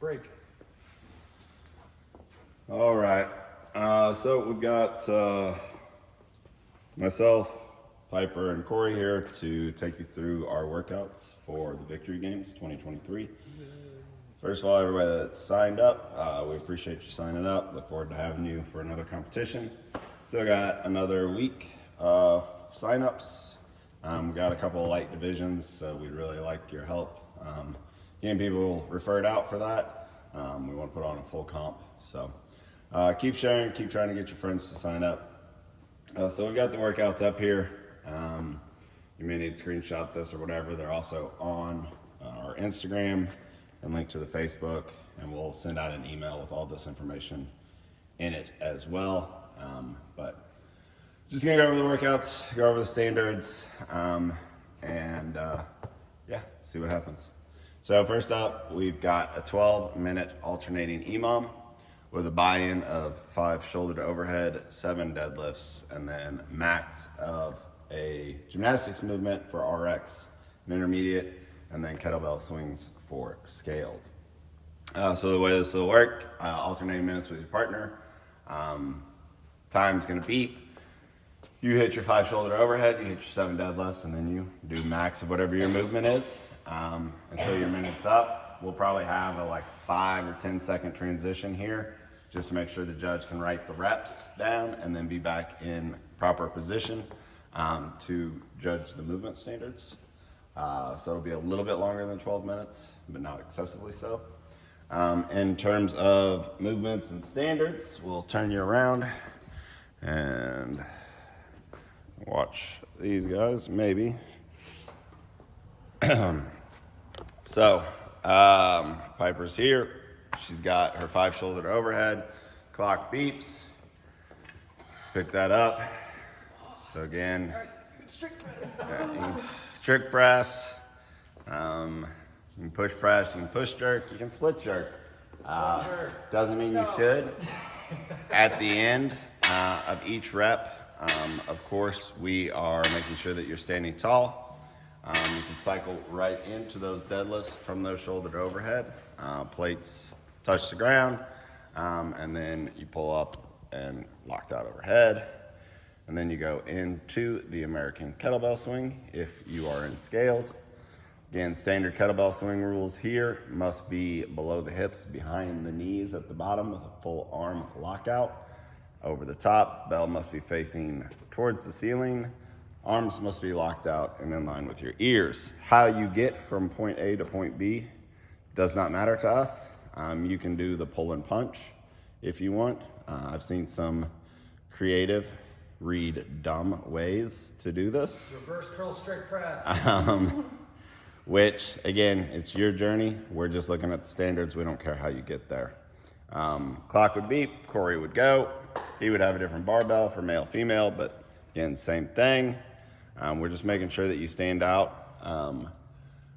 break. All right. So we've got myself, Piper, and Corey here to take you through our workouts for the Victory Games 2023. First of all, everybody that signed up, we appreciate you signing up. Look forward to having you for another competition. Still got another week of sign-ups. We've got a couple of light divisions, so we'd really like your help. Getting people referred out for that. We want to put on a full comp. So keep sharing, keep trying to get your friends to sign up. So we've got the workouts up here. You may need to screenshot this or whatever. They're also on our Instagram and link to the Facebook, and we'll send out an email with all this information in it as well. But just gonna go over the workouts, go over the standards, and yeah, see what happens. So first up, we've got a 12-minute alternating EMOM with a buy-in of 5 shoulder to overhead, 7 deadlifts, and then max of a gymnastics movement for RX, an intermediate, and then kettlebell swings for scaled. So the way this will work, alternating minutes with your partner. Time's gonna beep. You hit your 5 shoulder to overhead, you hit your 7 deadlifts, and then you do max of whatever your movement is until your minute's up. We'll probably have a 5 or 10 second transition here just to make sure the judge can write the reps down and then be back in proper position to judge the movement standards. So it'll be a little bit longer than 12 minutes, but not excessively so. In terms of movements and standards, we'll turn you around and watch these guys, maybe. So, Piper's here. She's got her 5 shoulder to overhead. Clock beeps. Pick that up. So again, strict press. You can push press, you can push jerk, you can split jerk. Doesn't mean you should. At the end of each rep, of course, we are making sure that you're standing tall. You can cycle right into those deadlifts from those shoulder to overhead. Plates touch the ground, and then you pull up and locked out overhead. And then you go into the American kettlebell swing if you are in scaled. Again, standard kettlebell swing rules here must be below the hips, behind the knees at the bottom with a full arm lockout. Over the top, bell must be facing towards the ceiling. Arms must be locked out and in line with your ears. How you get from point A to point B does not matter to us. You can do the pull and punch if you want. I've seen some creative, read dumb ways to do this. Reverse curl strict press. Which, again, it's your journey. We're just looking at the standards. We don't care how you get there. Clock would beep, Corey would go. He would have a different barbell for male, female, but again, same thing. We're just making sure that you stand out.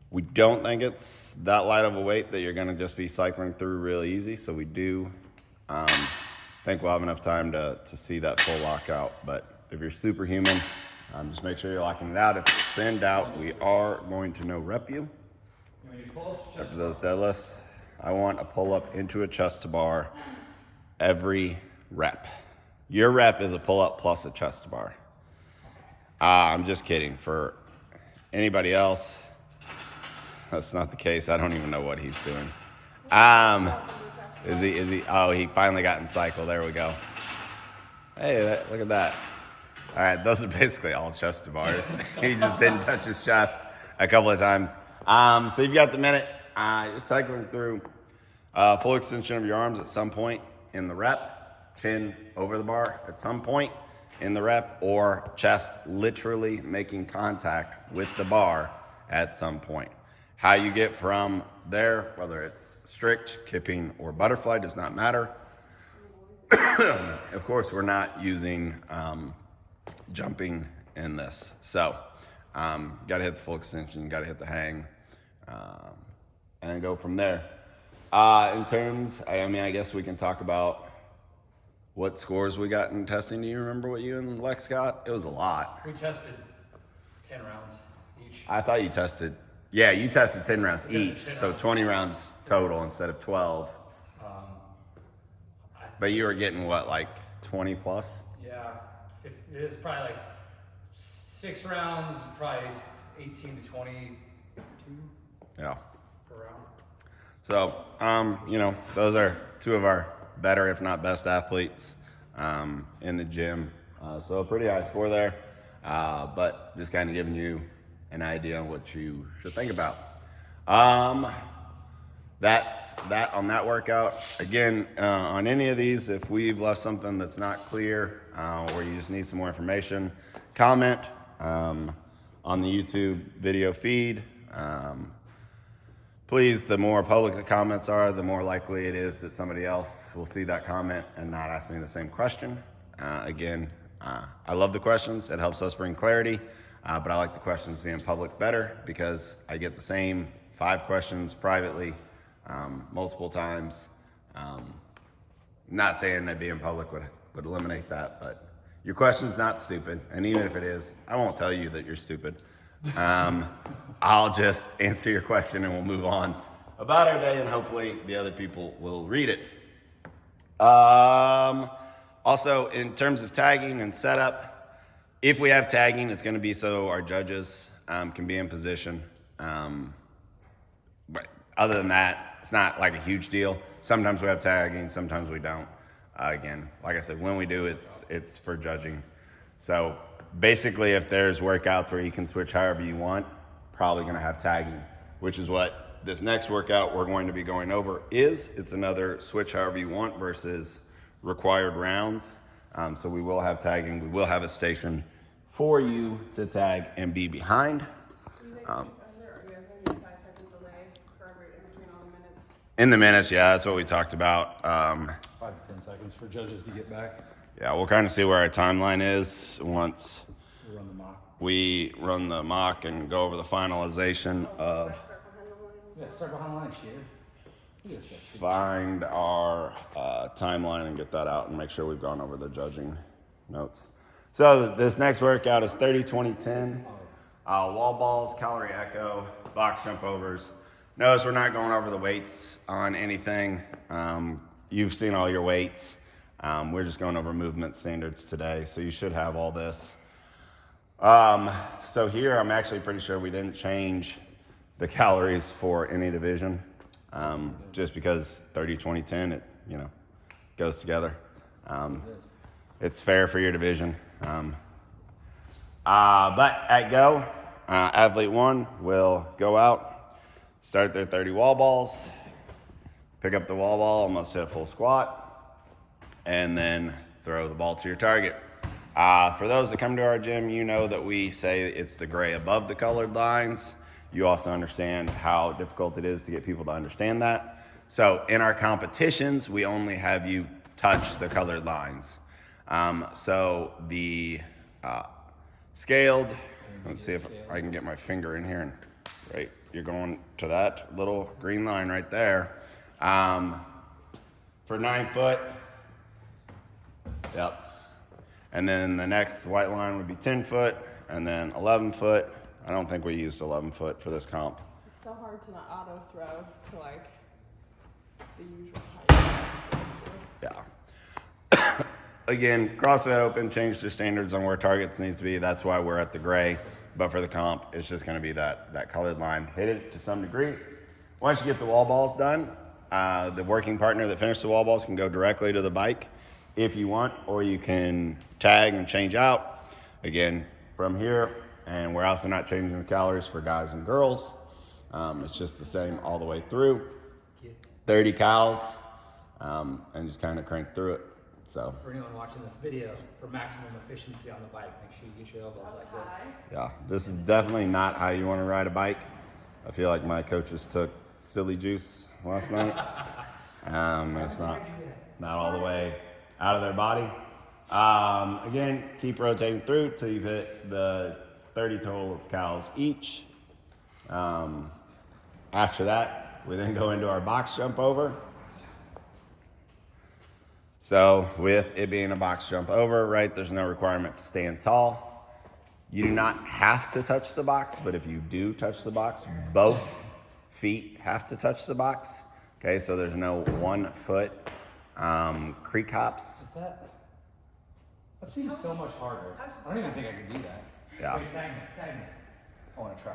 We don't think it's that light of a weight that you're gonna just be cycling through real easy, so we do think we'll have enough time to see that full lockout. But if you're superhuman, just make sure you're locking it out. If it's in doubt, we are going to no rep you. After those deadlifts, I want a pull-up into a chest to bar every rep. Your rep is a pull-up plus a chest to bar. I'm just kidding. For anybody else, that's not the case. I don't even know what he's doing. Is he? Oh, he finally got in cycle. There we go. Hey, look at that. All right, those are basically all chest to bars. He just didn't touch his chest a couple of times. So you've got the minute. You're cycling through full extension of your arms at some point in the rep, chin over the bar at some point in the rep, or chest literally making contact with the bar at some point. How you get from there, whether it's strict, kipping, or butterfly, does not matter. Of course, we're not using jumping in this. So, gotta hit the full extension, gotta hit the hang, and go from there. In terms, I guess we can talk about what scores we got in testing. Do you remember what you and Lex got? It was a lot. We tested 10 rounds each. I thought you tested, Yeah, you tested 10 rounds each, so 20 rounds total instead of 12. But you were getting what, like 20 plus? Yeah, it is probably like 6 rounds, probably 18 to 22. Yeah. Per round. So, you know, those are two of our better, if not best athletes in the gym. So a pretty high score there, but just kind of giving you an idea on what you should think about. That's that on that workout. Again, on any of these, if we've left something that's not clear or you just need some more information, comment on the YouTube video feed. Please, the more public the comments are, the more likely it is that somebody else will see that comment and not ask me the same question. Again, I love the questions. It helps us bring clarity, but I like the questions being public better because I get the same 5 questions privately multiple times. Not saying that being public would eliminate that, but your question's not stupid, and even if it is, I won't tell you that you're stupid. I'll just answer your question and we'll move on about our day, and hopefully the other people will read it. Also, in terms of tagging and setup, if we have tagging, it's going to be so our judges can be in position. But other than that, it's not like a huge deal. Sometimes we have tagging, sometimes we don't. Again, like I said, when we do, it's for judging. So basically, if there's workouts where you can switch however you want, probably going to have tagging, which is what this next workout we're going to be going over is. It's another switch however you want versus required rounds. So we will have tagging. We will have a station for you to tag and be behind. In the minutes, yeah, that's what we talked about. 5 to 10 seconds for judges to get back. Yeah, we'll kind of see where our timeline is once we run the mock and go over the finalization of. Yeah, start behind the line, Sheer. Find our timeline and get that out and make sure we've gone over the judging notes. So this next workout is 30, 20, 10. Wall balls, calorie echo, box jump overs. Notice we're not going over the weights on anything. You've seen all your weights. We're just going over movement standards today, so you should have all this. So here, I'm actually pretty sure we didn't change the calories for any division, just because 30, 20, 10, it, you know, goes together. It's fair for your division. But at go, athlete 1 will go out, start their 30 wall balls, pick up the wall ball, almost hit a full squat, and then throw the ball to your target. For those that come to our gym, you know that we say it's the gray above the colored lines. You also understand how difficult it is to get people to understand that. So in our competitions, we only have you touch the colored lines. So the scaled, let's see if I can get my finger in here and right, you're going to that little green line right there. For 9 foot, yep. And then the next white line would be 10 foot, and then 11 foot. I don't think we used 11 foot for this comp. It's so hard to not auto throw to like the usual height. Yeah. Again, CrossFit Open changed their standards on where targets needs to be. That's why we're at the gray. But for the comp, it's just going to be that colored line. Hit it to some degree. Once you get the wall balls done, the working partner that finished the wall balls can go directly to the bike if you want, or you can tag and change out. Again, from here, and we're also not changing the calories for guys and girls. It's just the same all the way through. 30 cals, and just kind of crank through it. So for anyone watching this video, for maximum efficiency on the bike, make sure you get your elbows like that. Yeah, this is definitely not how you want to ride a bike. I feel like my coaches took silly juice last night. It's not all the way out of their body. Again, keep rotating through till you hit the 30 total cals each. After that, we then go into our box jump over. So with it being a box jump over, right, there's no requirement to stand tall. You do not have to touch the box, but if you do touch the box, both feet have to touch the box. Okay, so there's no 1 foot creek hops. That seems so much harder. I don't even think I could do that. Yeah. Wait, tag me. I want to try.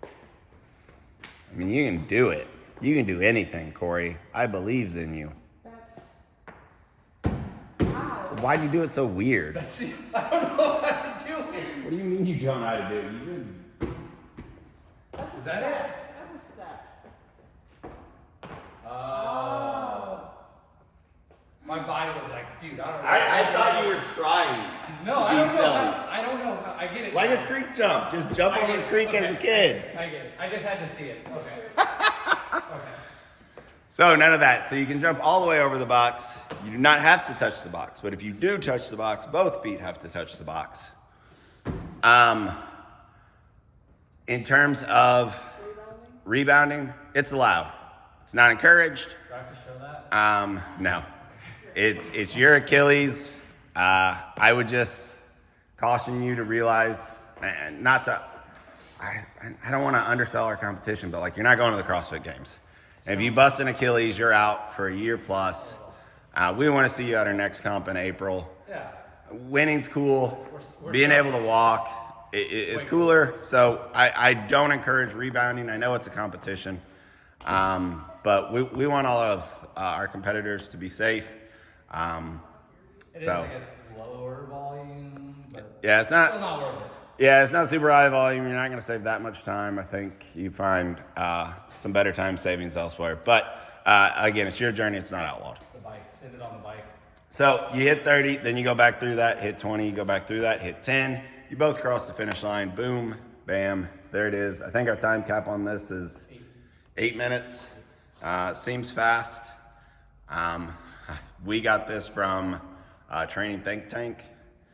I mean, you can do it. You can do anything, Corey. I believes in you. That's. Wow. Why'd you do it so weird? I don't know how to do it. What do you mean you don't know how to do it? You just... That's a Is that step. it? That's a step. My body was like, dude, I don't know. I thought you were trying. No, I don't know. I don't know. I get it. Like now. a creek jump. Just jump I over get a it. creek Okay. as a kid. I get it. I just had to see it. Okay. Okay. So none of that. So you can jump all the way over the box. You do not have to touch the box. But if you do touch the box, both feet have to touch the box. In terms of rebounding, it's allowed. It's not encouraged. Do I have to show that? No. It's your Achilles. I would just caution you to realize, and not to, I don't want to undersell our competition, but like you're not going to the CrossFit Games. And if you bust an Achilles, you're out for a year plus. We want to see you at our next comp in April. Yeah. Winning's cool. We're Being able to walk is cooler. So I don't encourage rebounding. I know it's a competition. But we want all of our competitors to be safe. It is, I guess, lower volume, but Yeah, it's still not. not worth it. Yeah, it's not super high volume. You're not going to save that much time. I think you find some better time savings elsewhere. But again, it's your journey. It's not outlawed. The bike. Send it on the bike. So you hit 30, then you go back through that, hit 20, you go back through that, hit 10. You both cross the finish line. Boom, bam, there it is. I think our time cap on this is 8 minutes. Seems fast. We got this from Training Think Tank.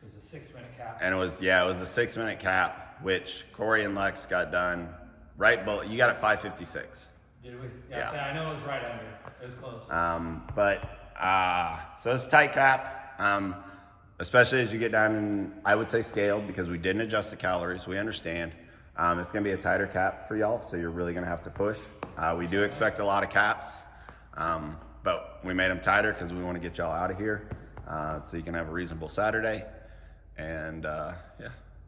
It was a 6-minute cap. And it was a 6-minute cap, which Corey and Lex got done right below. You got it 5:56. Did we? Yeah. I know it was right under. It was close. So it's a tight cap, especially as you get down in, I would say scaled, because we didn't adjust the calories. We understand. It's going to be a tighter cap for y'all, so you're really going to have to push. We do expect a lot of caps, but we made them tighter because we want to get y'all out of here so you can have a reasonable Saturday. And yeah.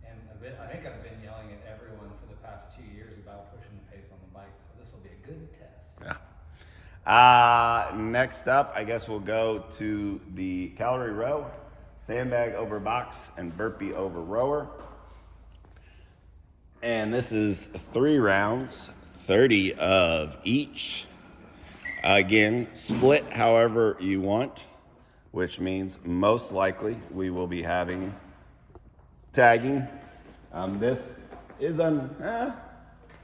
And I think I've been yelling at everyone for the past 2 years about pushing the pace on the bike, so this will be a good test. Yeah. Next up, I guess we'll go to the calorie row, sandbag over box, and burpee over rower. And this is 3 rounds, 30 of each. Again, split however you want, which means most likely we will be having tagging. This is a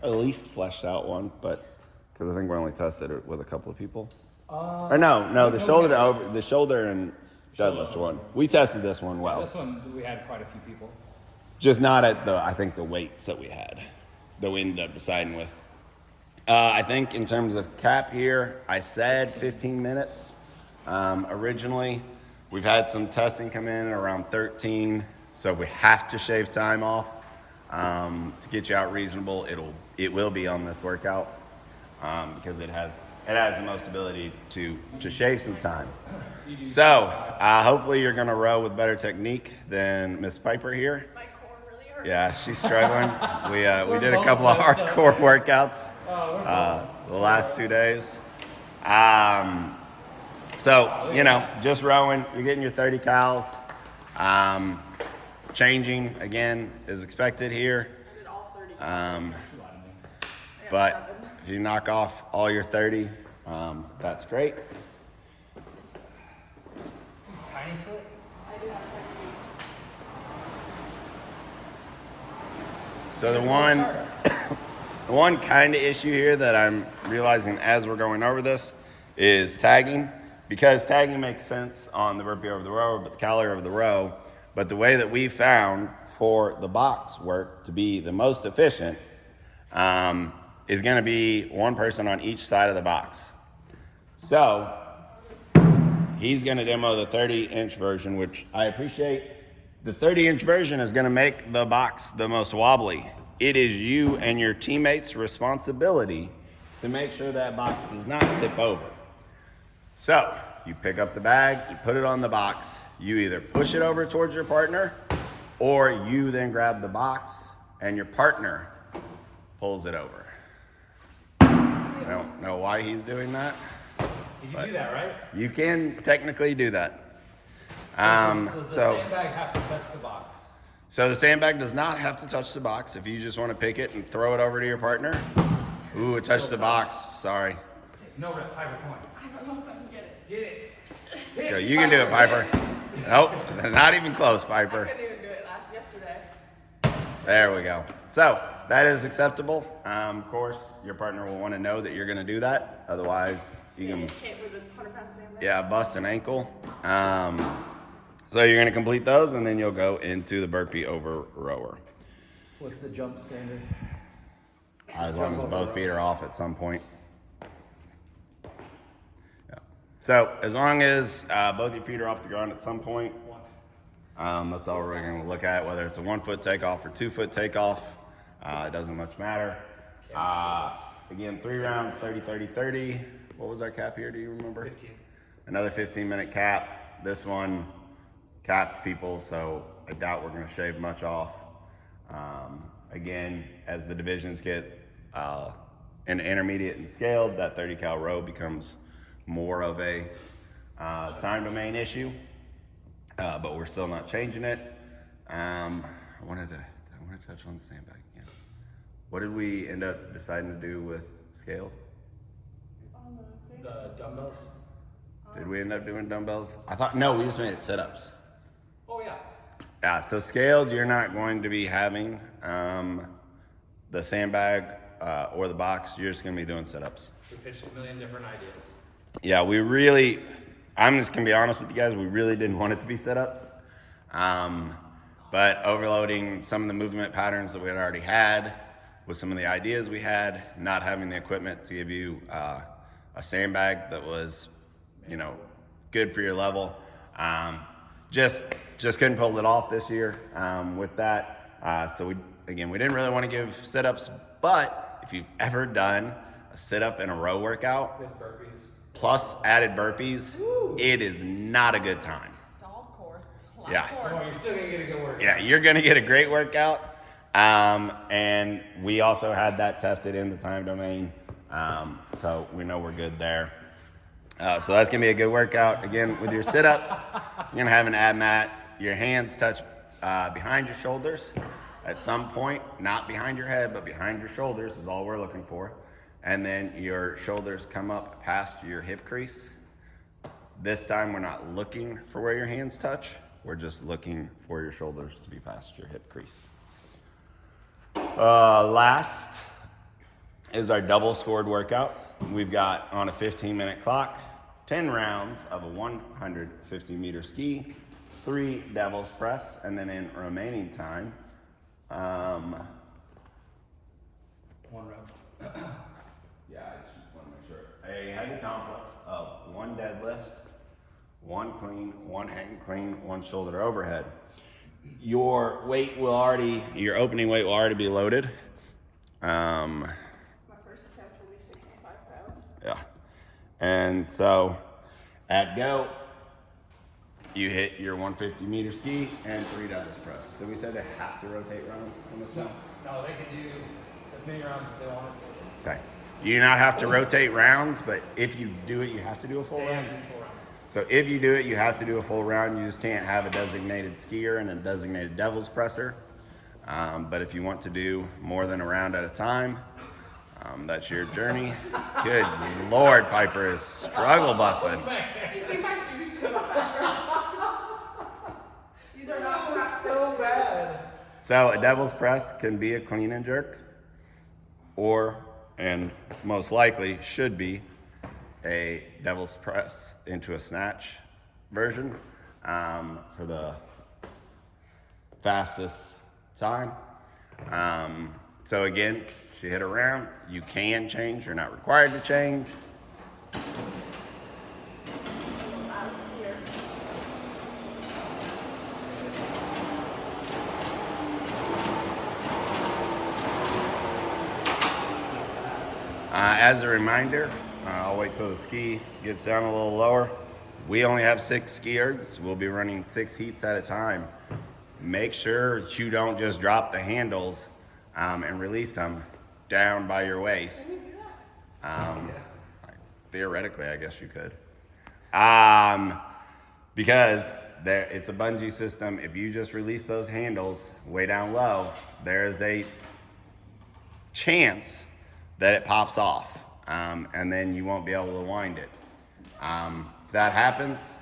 least fleshed out one, but because I think we only tested it with a couple of people. Or no, the shoulder and deadlift one. We tested this one well. This one, we had quite a few people. Just not at the weights that we had, that we ended up deciding with. I think in terms of cap here, I said 15 minutes. Originally, we've had some testing come in around 13, so we have to shave time off to get you out reasonable. It will be on this workout because it has the most ability to shave some time. So hopefully you're gonna row with better technique than Miss Piper here. My core really hurts. Yeah, she's struggling. We did a couple of hardcore workouts the last 2 days. So, just rowing, you're getting your 30 cals. Changing, again, is expected here. I did all 30 calories. But if you knock off all your 30, that's great. Tiny foot? I do have 30. So the one kind of issue here that I'm realizing as we're going over this is tagging, because tagging makes sense on the burpee over the rower, but the calorie over the row. But the way that we found for the box work to be the most efficient is going to be one person on each side of the box. So he's going to demo the 30-inch version, which I appreciate. The 30-inch version is going to make the box the most wobbly. It is you and your teammates' responsibility to make sure that box does not tip over. So you pick up the bag, you put it on the box, you either push it over towards your partner, or you then grab the box and your partner pulls it over. I don't know why he's doing that. You can do that, right? You can technically do that. Does the sandbag have to touch the box? So the sandbag does not have to touch the box. If you just want to pick it and throw it over to your partner. Ooh, it touched the box. Sorry. No rep, Piper, come on. I don't know if I can get it. Get it. Let's go. You can do it, Piper. Nope, not even close, I Piper. couldn't even do it yesterday. There we go. So that is acceptable. Of course, your partner will want to know that you're going to do that. Otherwise, you can, Can't move the 100-pound sandbag. yeah, bust an ankle. So you're going to complete those, and then you'll go into the burpee over rower. What's the jump standard? As long as both feet are off at some point. Yeah. So as long as both your feet are off the ground at some point, that's all we're going to look at, whether it's a 1 foot takeoff or 2 foot takeoff. It doesn't much matter. Again, 3 rounds, 30, 30, 30. What was our cap here? Do you remember? 15. Another 15-minute cap. This one capped people, so I doubt we're going to shave much off. Again, as the divisions get in intermediate and scaled, that 30 cal row becomes more of a time domain issue, but we're still not changing it. I wanted to touch on the sandbag again. What did we end up deciding to do with scaled? The dumbbells? Did we end up doing dumbbells? I thought, no, we just made it sit-ups. Oh, yeah. Yeah, so scaled, you're not going to be having the sandbag or the box. You're just going to be doing sit-ups. We pitched a million different ideas. Yeah, I'm just going to be honest with you guys, we really didn't want it to be sit-ups. But overloading some of the movement patterns that we had already had with some of the ideas we had, not having the equipment to give you a sandbag that was, good for your level. Just couldn't pull it off this year with that. So we didn't really want to give sit-ups, but if you've ever done a sit-up and a row workout With burpees. plus added burpees, it is not a good time. It's all core. It's a lot Yeah. of core. Oh, you're still going to get a good workout. Yeah, you're going to get a great workout. And we also had that tested in the time domain. So we know we're good there. So that's going to be a good workout. Again, with your sit-ups, you're going to have an ab mat. Your hands touch behind your shoulders at some point, not behind your head, but behind your shoulders is all we're looking for. And then your shoulders come up past your hip crease. This time we're not looking for where your hands touch. We're just looking for your shoulders to be past your hip crease. Last is our double scored workout. We've got on a 15-minute clock, 10 rounds of a 150-meter ski, 3 devil's press, and then in remaining time, 1 rep. yeah, I just want to make sure. A heavy complex of 1 deadlift, 1 clean, 1 hang clean, 1 shoulder overhead. Your opening weight will already be loaded. My first attempt will be 65 pounds. Yeah. And so at go, you hit your 150-meter ski and 3 devil's press. So we said they have to rotate rounds on this one? No, they can do as many rounds as they want. Okay. You do not have to rotate rounds, but if you do it, you have to do a full They round. have to do 4 rounds. So if you do it, you have to do a full round. You just can't have a designated skier and a designated devil's presser. But if you want to do more than a round at a time, that's your journey. Good Lord, Piper is struggle busting. You see my shoes? These are not practice So bad. So a devil's press can be a clean and jerk, and most likely should be, a devil's press into a snatch version for the fastest time. So again, she hit a round. You can change. You're not required to change. As a reminder, I'll wait till the ski gets down a little lower. We only have 6 ski ergs. We'll be running 6 heats at a time. Make sure you don't just drop the handles and release them down by your waist. Theoretically, I guess you could. Because it's a bungee system. If you just release those handles way down low, there is a chance that it pops off, and then you won't be able to wind it. If that happens,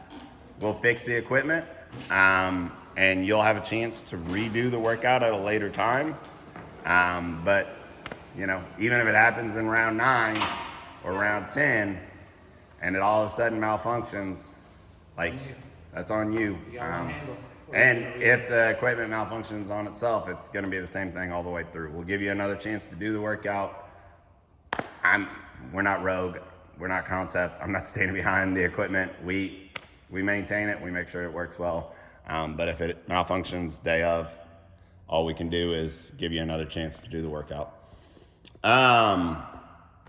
we'll fix the equipment, and you'll have a chance to redo the workout at a later time. But you know, even if it happens in round 9 or round 10, and it all of a sudden malfunctions, like that's on you. And if the equipment malfunctions on itself, it's going to be the same thing all the way through. We'll give you another chance to do the workout. We're not Rogue. We're not Concept. I'm not standing behind the equipment. We maintain it. We make sure it works well. But if it malfunctions day of, all we can do is give you another chance to do the workout.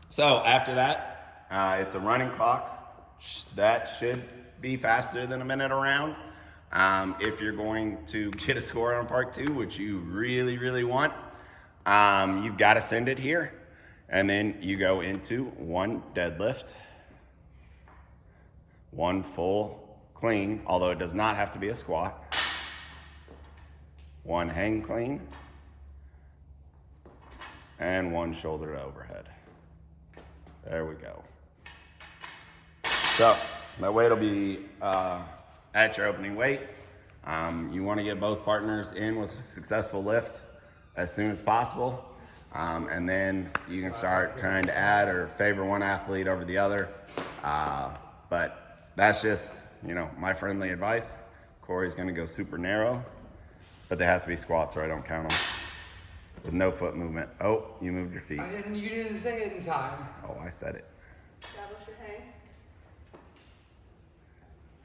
So after that, it's a running clock. That should be faster than a minute a round. If you're going to get a score on part 2, which you really, really want, you've got to send it here. And then you go into 1 deadlift, 1 full clean, although it does not have to be a squat, 1 hang clean, and 1 shoulder to overhead. There we go. So that weight will be at your opening weight. You want to get both partners in with a successful lift as soon as possible. And then you can start trying to add or favor one athlete over the other. But that's just, you know, my friendly advice. Corey's going to go super narrow, but they have to be squats or I don't count them. With no foot movement. Oh, you moved your feet. You didn't say it in time. Oh, I said it. Establish your hang.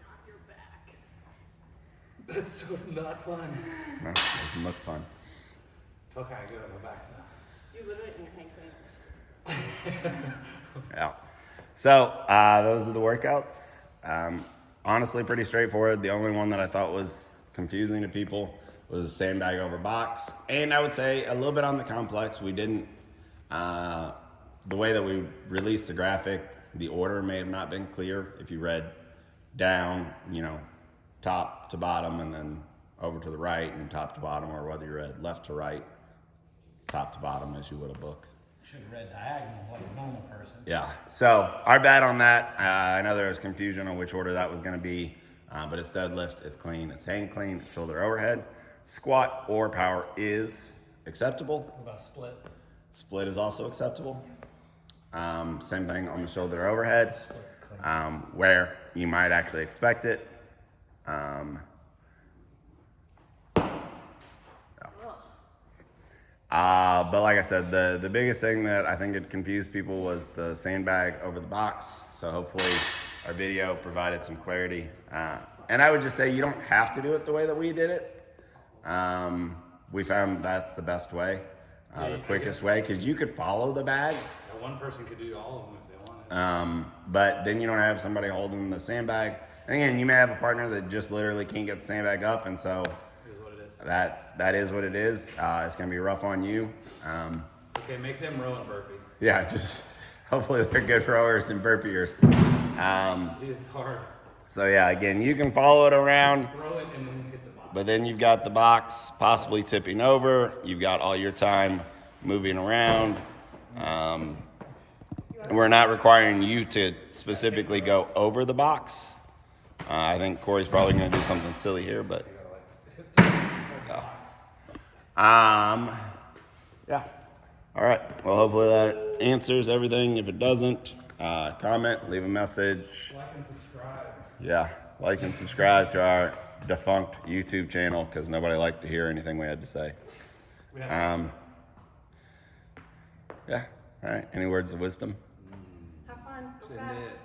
Cock your back. That's so not fun. No, it doesn't look fun. Okay, good on my back now. You literally in your hang cleans. Yeah. So those are the workouts. Honestly, pretty straightforward. The only one that I thought was confusing to people was a sandbag over box. And I would say a little bit on the complex. We didn't, the way that we released the graphic, the order may have not been clear. If you read down, you know, top to bottom and then over to the right and top to bottom, or whether you read left to right, top to bottom as you would a book. Should have read diagonal like a normal person. Yeah, so our bad on that. I know there was confusion on which order that was going to be, but it's deadlift, it's clean, it's hang clean, it's shoulder overhead. Squat or power is acceptable. What about split? Split is also acceptable. Same thing on the shoulder overhead, where you might actually expect it. But like I said, the biggest thing that I think it confused people was the sandbag over the box. So hopefully our video provided some clarity. And I would just say you don't have to do it the way that we did it. We found that's the best way, the quickest way, because you could follow the bag. Yeah, one person could do all of them if they wanted. But then you don't have somebody holding the sandbag. And again, you may have a partner that just literally can't get the sandbag up, and so that is what it is. It's gonna be rough on you. Okay, make them row and burpee. Yeah, just hopefully they're good rowers and burpeers. It's hard. So yeah, again, you can follow it around. Throw it and then hit the box. But then you've got the box possibly tipping over. You've got all your time moving around. We're not requiring you to specifically go over the box. I think Corey's probably going to do something silly here, but yeah. All right. Well, hopefully that answers everything. If it doesn't, comment, leave a message. Like and subscribe. Yeah, like and subscribe to our defunct YouTube channel because nobody liked to hear anything we had to say. Yeah. All right. Any words of wisdom? Have fun. Go Send fast. it.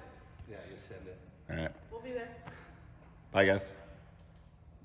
Yeah, just send it. All right. We'll be there. Bye, guys.